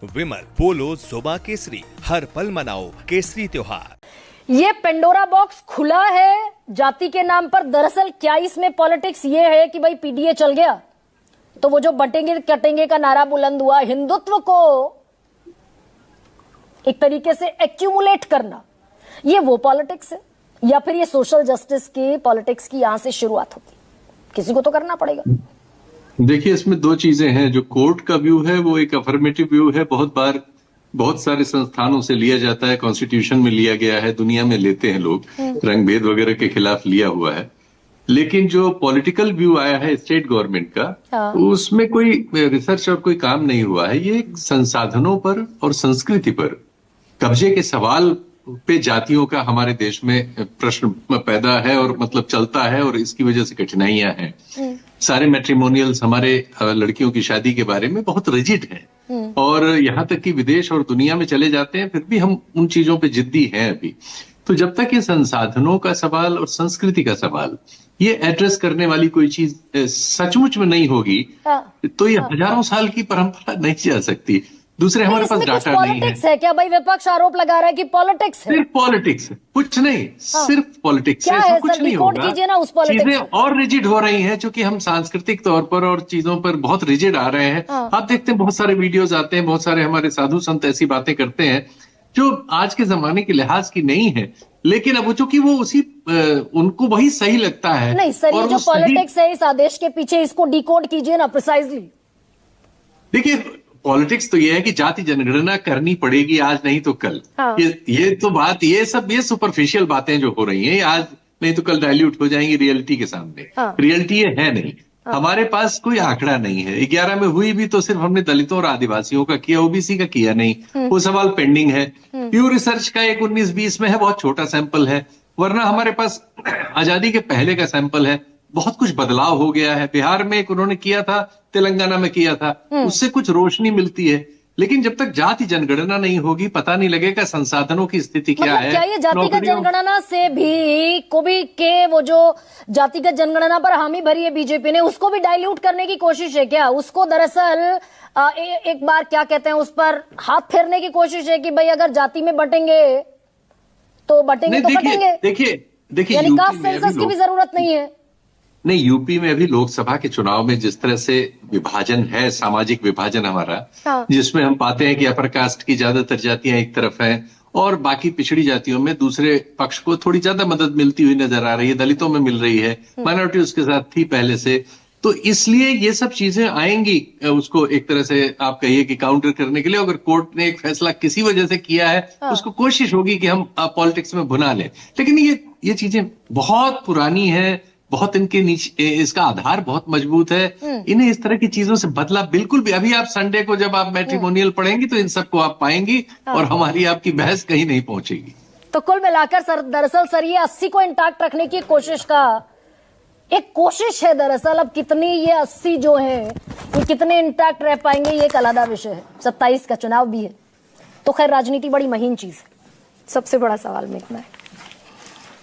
विमल, पोलो, जोबा केसरी, हर पल मनाओ केसरी त्योहार। ये पेंडोरा बॉक्स खुला है जाति के नाम पर। दरअसल क्या इसमें पॉलिटिक्स ये है कि भाई पीडीए चल गया तो वो जो बटेंगे कटेंगे का नारा बुलंद हुआ, हिंदुत्व को एक तरीके से एक्यूमुलेट करना, ये वो पॉलिटिक्स है या फिर ये सोशल जस्टिस की पॉलिटिक्स की यहां से शुरुआत होती? किसी को तो करना पड़ेगा। देखिए, इसमें दो चीजें हैं। जो कोर्ट का व्यू है वो एक अफर्मेटिव व्यू है, बहुत बार बहुत सारे संस्थानों से लिया जाता है, कॉन्स्टिट्यूशन में लिया गया है, दुनिया में लेते हैं लोग, रंग भेद वगैरह के खिलाफ लिया हुआ है। लेकिन जो पॉलिटिकल व्यू आया है स्टेट गवर्नमेंट का, उसमें कोई रिसर्च और कोई काम नहीं हुआ है। ये संसाधनों पर और संस्कृति पर कब्जे के सवाल पे जातियों का हमारे देश में प्रश्न पैदा है और मतलब चलता है, और इसकी वजह से कठिनाइयां हैं। सारे मैट्रिमोनियल्स हमारे लड़कियों की शादी के बारे में बहुत रिजिड हैं, और यहाँ तक कि विदेश और दुनिया में चले जाते हैं, फिर भी हम उन चीजों पे जिद्दी हैं अभी। तो जब तक ये संसाधनों का सवाल और संस्कृति का सवाल ये एड्रेस करने वाली कोई चीज सचमुच में नहीं होगी, तो ये हजारों साल की परंपरा नहीं जा सकती। दूसरे, हमारे पास डाटा नहीं है क्या भाई? विपक्ष आरोप लगा रहा है कि पॉलिटिक्स है। सिर्फ पॉलिटिक्स है, कुछ नहीं। सिर्फ पॉलिटिक्स क्या है, है? कुछ नहीं होगा। कीजिए ना उस पॉलिटिक्स। चीजें और रिजिड हो रही हैं, क्योंकि हम सांस्कृतिक तौर पर और चीजों पर बहुत रिजिड आ रहे हैं। आप देखते हैं बहुत सारे वीडियोस आते हैं, बहुत सारे हमारे साधु संत ऐसी बातें करते हैं जो आज के जमाने के लिहाज की नहीं है, लेकिन अब चूंकि वो उसी उनको वही सही लगता है। नहीं सर, ये जो पॉलिटिक्स है इस आदेश के पीछे, इसको डिकोड कीजिए ना प्रिसाइजली। देखिए, पॉलिटिक्स तो ये है कि जाति जनगणना करनी पड़ेगी, आज नहीं तो कल। ये तो बात, ये सब ये सुपरफिशियल बातें जो हो रही हैं, आज नहीं तो कल डाइल्यूट हो जाएंगी रियलिटी के सामने। रियलिटी ये है नहीं। हमारे पास कोई आंकड़ा नहीं है। 11 में हुई भी तो सिर्फ हमने दलितों और आदिवासियों का किया, ओबीसी का किया नहीं। वो सवाल पेंडिंग है। प्यू रिसर्च का एक 19-20 में है, बहुत छोटा सैंपल है। वरना हमारे पास आजादी के पहले का सैंपल है, बहुत कुछ बदलाव हो गया है। बिहार में एक उन्होंने किया था, तेलंगाना में किया था, उससे कुछ रोशनी मिलती है। लेकिन जब तक जाति जनगणना नहीं होगी, पता नहीं लगेगा संसाधनों की स्थिति क्या है। क्या ये जातिगत जनगणना से भी कोई के वो जो जातिगत जनगणना पर हामी भरी है बीजेपी ने, उसको भी डाइल्यूट करने की कोशिश है क्या? उसको दरअसल एक बार क्या कहते हैं, उस पर हाथ फेरने की कोशिश है कि भाई अगर जाति में बटेंगे तो बटेंगे तो बटेंगे। देखिए, यानी कास्ट सेंसस की भी जरूरत नहीं है। नहीं, यूपी में अभी लोकसभा के चुनाव में जिस तरह से विभाजन है, सामाजिक विभाजन हमारा, जिसमें हम पाते हैं कि अपर कास्ट की ज्यादातर जातियां एक तरफ हैं और बाकी पिछड़ी जातियों में दूसरे पक्ष को थोड़ी ज्यादा मदद मिलती हुई नजर आ रही है, दलितों में मिल रही है, माइनॉरिटी उसके साथ थी पहले से। तो इसलिए ये सब चीजें आएंगी उसको एक तरह से आप कहिए कि काउंटर करने के लिए। अगर कोर्ट ने एक फैसला किसी वजह से किया है, उसको कोशिश होगी कि हम पॉलिटिक्स में भुना लें। लेकिन ये चीजें बहुत पुरानी है, बहुत इनके नीचे इसका आधार बहुत मजबूत है। इन्हें इस तरह की चीजों से बदला बिल्कुल भी। अभी आप संडे को जब आप मैट्रिमोनियल पढ़ेंगी तो इन सबको आप पाएंगी, और हमारी आपकी बहस कहीं नहीं पहुंचेगी। तो कुल मिलाकर सर, दरअसल सर ये 80 को इंटैक्ट रखने की कोशिश का एक कोशिश है दरअसल। अब कितनी ये 80 जो है ये कितने इंटैक्ट रह पाएंगे, ये एक अलग विषय है। 27 का चुनाव भी है, तो खैर राजनीति बड़ी महीन चीज है। सबसे बड़ा सवाल में इतना है।